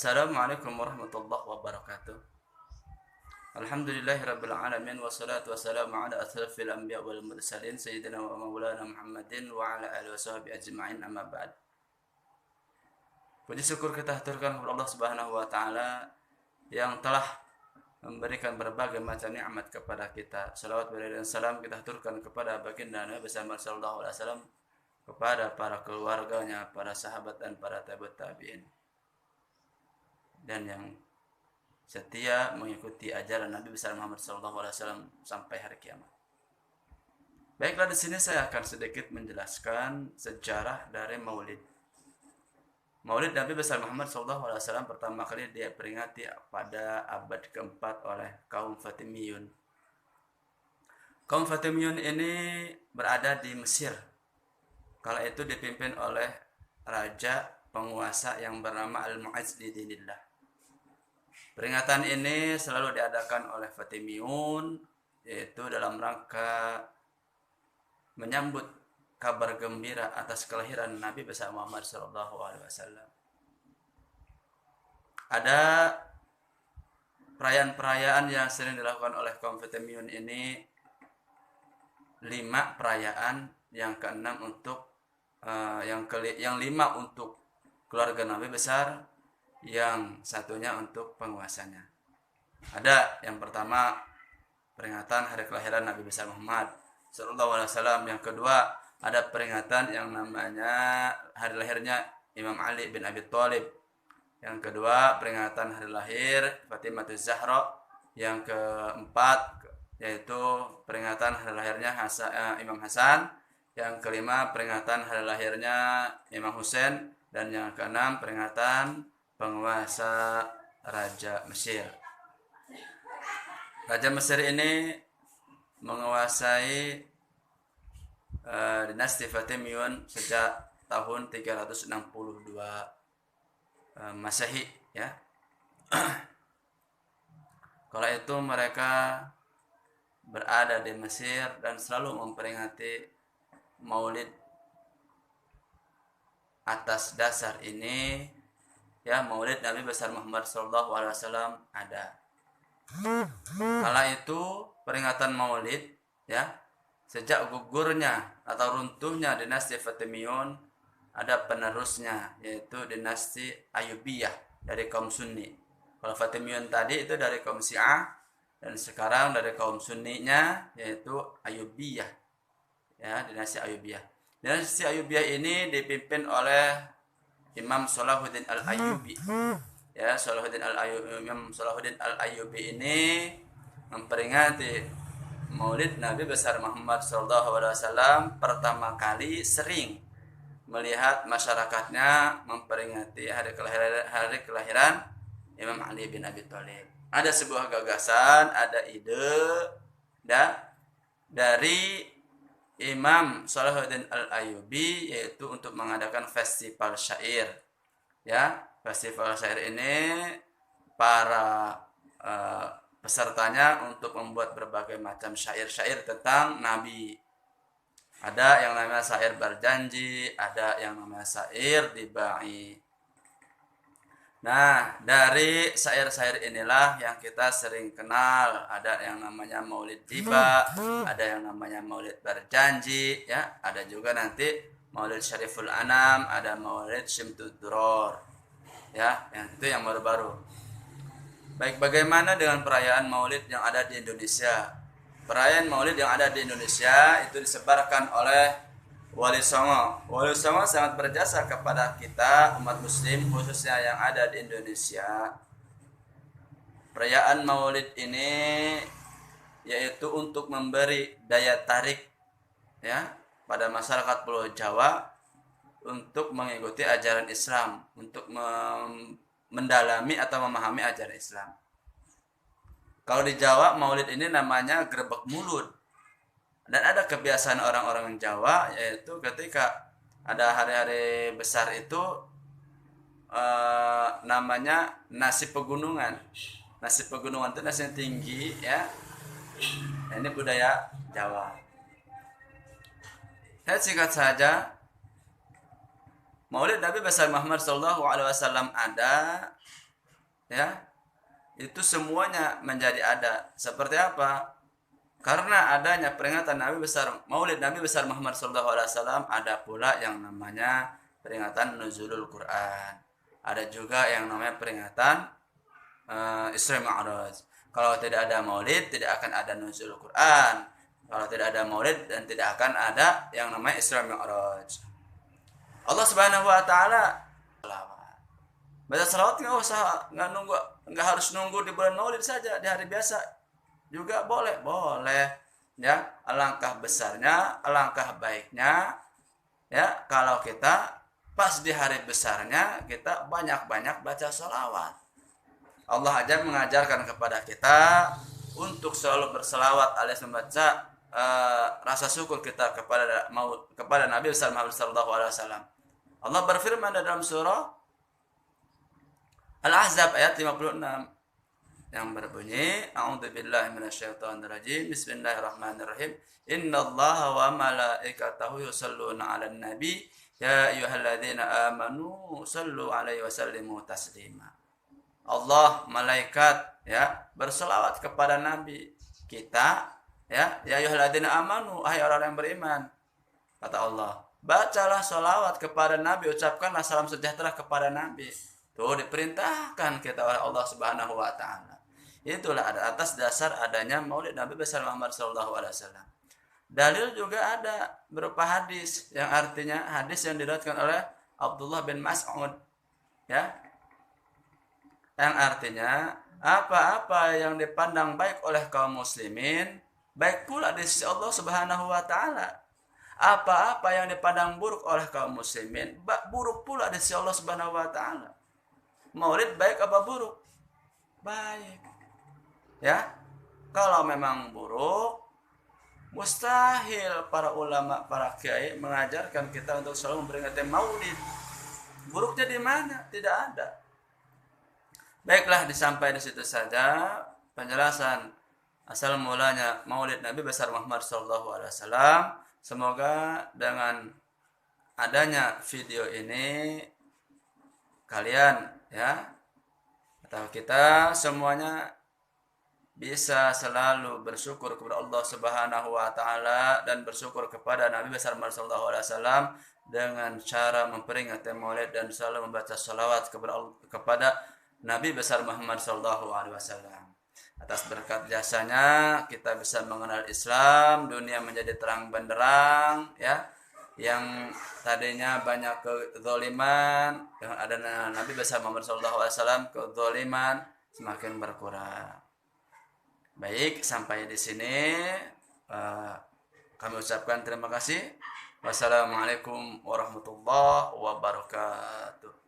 Assalamualaikum warahmatullahi wabarakatuh. Alhamdulillahirabbil alamin wassalatu wassalamu ala asrafil anbiya wal mursalin sayyidina wa maulana Muhammadin wa ala alihi washabbihi ajma'in, amma ba'd. Puji syukur kita haturkan kepada Allah Subhanahu wa taala yang telah memberikan berbagai macam nikmat kepada kita. Salawat dan salam kita haturkan kepada baginda Nabi Muhammad sallallahu alaihi wasallam, kepada para keluarganya, para sahabat dan para tabi'ut tabi'in, dan yang setia mengikuti ajaran Nabi besar Muhammad SAW sampai hari kiamat. Baiklah, di sini saya akan sedikit menjelaskan sejarah dari Maulid. Maulid Nabi besar Muhammad SAW pertama kali dia peringati pada abad keempat oleh kaum Fatimiyun. Kaum Fatimiyun ini berada di Mesir. Kala itu dipimpin oleh raja penguasa yang bernama Al-Mu'izz li Dinillah. Peringatan ini selalu diadakan oleh Fatimiyun, yaitu dalam rangka menyambut kabar gembira atas kelahiran Nabi besar Muhammad SAW. Ada perayaan-perayaan yang sering dilakukan oleh kaum Fatimiyun ini, 5 perayaan, yang keenam untuk yang 5 untuk keluarga Nabi besar, yang satunya untuk penguasanya. Ada yang pertama peringatan hari kelahiran Nabi besar Muhammad sallallahu alaihi wasallam. Yang kedua ada peringatan yang namanya hari lahirnya Imam Ali bin Abi Thalib. Yang kedua peringatan hari lahir Fatimah Zahra. Yang keempat yaitu peringatan hari lahirnya Imam Hasan. Yang kelima peringatan hari lahirnya Imam Husain. Dan yang keenam peringatan penguasa Raja Mesir. Raja Mesir ini menguasai dinasti Fatimiyun sejak tahun 362 Masehi, ya. Kala itu mereka berada di Mesir dan selalu memperingati Maulid. Atas dasar ini, ya, Maulid Nabi besar Muhammad SAW ada. Kala itu peringatan Maulid, ya, sejak gugurnya atau runtuhnya dinasti Fatimiyun, ada penerusnya yaitu dinasti Ayyubiyah dari kaum Sunni. Kalau Fatimiyun tadi itu dari kaum Syiah, dan sekarang dari kaum Sunninya yaitu Ayyubiyah, ya, dinasti Ayyubiyah. Dinasti Ayyubiyah ini dipimpin oleh Imam Salahuddin Al-Ayyubi. Ya, Imam Salahuddin Al-Ayyubi ini memperingati Maulid Nabi besar Muhammad SAW pertama kali sering melihat masyarakatnya memperingati hari kelahiran Imam Ali bin Abi Thalib. Ada sebuah gagasan, ada ide dari Imam Salahuddin Al-Ayyubi, yaitu untuk mengadakan festival syair. Ya, festival syair ini para pesertanya untuk membuat berbagai macam syair-syair tentang Nabi. Ada yang namanya syair berjanji, ada yang namanya syair dibai. Nah, dari syair-syair inilah yang kita sering kenal. Ada yang namanya Maulid Tiba, ada yang namanya Maulid Berjanji, ya. Ada juga nanti Maulid Syariful Anam, ada Maulid Syimtud Duror, ya. Yang itu yang baru-baru. Baik, bagaimana dengan perayaan Maulid yang ada di Indonesia? Perayaan Maulid yang ada di Indonesia itu disebarkan oleh Wali Songo. Wali Songo sangat berjasa kepada kita umat muslim, khususnya yang ada di Indonesia. Perayaan Maulid ini yaitu untuk memberi daya tarik, ya, pada masyarakat Pulau Jawa untuk mengikuti ajaran Islam, untuk mendalami atau memahami ajaran Islam. Kalau di Jawa Maulid ini namanya grebek mulut. Dan ada kebiasaan orang-orang Jawa, yaitu ketika ada hari-hari besar itu namanya nasi pegunungan. Nasi pegunungan itu nasi yang tinggi, ya. Ini budaya Jawa. Saya singkat saja, Maulid Nabi besar Muhammad SAW ada ya, itu semuanya menjadi ada. Seperti apa? Karena adanya peringatan Nabi besar, Maulid Nabi besar Muhammad SAW, ada pula yang namanya peringatan Nuzulul Quran. Ada juga yang namanya peringatan Isra Mi'raj. Kalau tidak ada Maulid, tidak akan ada Nuzulul Quran. Kalau tidak ada Maulid, dan tidak akan ada yang namanya Isra Mi'raj. Allah Subhanahu wa taala baca salawat nggak harus nunggu di bulan Maulid saja, di hari biasa juga boleh ya. Alangkah besarnya, alangkah baiknya ya kalau kita pas di hari besarnya kita banyak-banyak baca salawat. Allah aja mengajarkan kepada kita untuk selalu berselawat alias membaca rasa syukur kita kepada Nabi besar Muhammad SAW. Allah berfirman dalam surah Al-Ahzab ayat 56 yang berbunyi, a'udzubillahi minasyaitonirrajim, bismillahirrahmanirrahim, innallaha wa malaikatahu yusholluna 'alan nabi ya ayyuhalladzina amanu shallu 'alaihi wa sallimu taslima. Allah, malaikat ya berselawat kepada nabi kita ya ayyuhalladzina amanu, hai orang yang beriman, kata Allah, bacalah selawat kepada nabi, ucapkanlah salam sejahtera kepada nabi. Tuh diperintahkan kita oleh Allah Subhanahu wa taala. Itulah atas dasar adanya Maulid Nabi besar Muhammad SAW. Dalil juga ada berupa hadis yang artinya hadis yang diriwayatkan oleh Abdullah bin Mas'ud ya. Yang artinya apa-apa yang dipandang baik oleh kaum muslimin baik pula di sisi Allah Subhanahu wa taala. Apa-apa yang dipandang buruk oleh kaum muslimin buruk pula di sisi Allah Subhanahu wa taala. Maulid baik apa buruk? Baik. Ya, kalau memang buruk, mustahil para ulama, para kiai mengajarkan kita untuk selalu memperingati Maulid. Buruknya di mana? Tidak ada. Baiklah, disampai di situ saja penjelasan asal mulanya Maulid Nabi besar Muhammad SAW. Semoga dengan adanya video ini kalian ya atau kita semuanya bisa selalu bersyukur kepada Allah Subhanahu wa taala dan bersyukur kepada Nabi besar Muhammad SAW dengan cara memperingati Maulid dan selalu membaca salawat kepada Nabi besar Muhammad SAW. Atas berkat jasanya kita bisa mengenal Islam, dunia menjadi terang benderang ya. Yang tadinya banyak kezaliman, dengan adanya Nabi besar Muhammad SAW, kezaliman semakin berkurang. Baik, sampai di sini kami ucapkan terima kasih. Wassalamualaikum warahmatullahi wabarakatuh.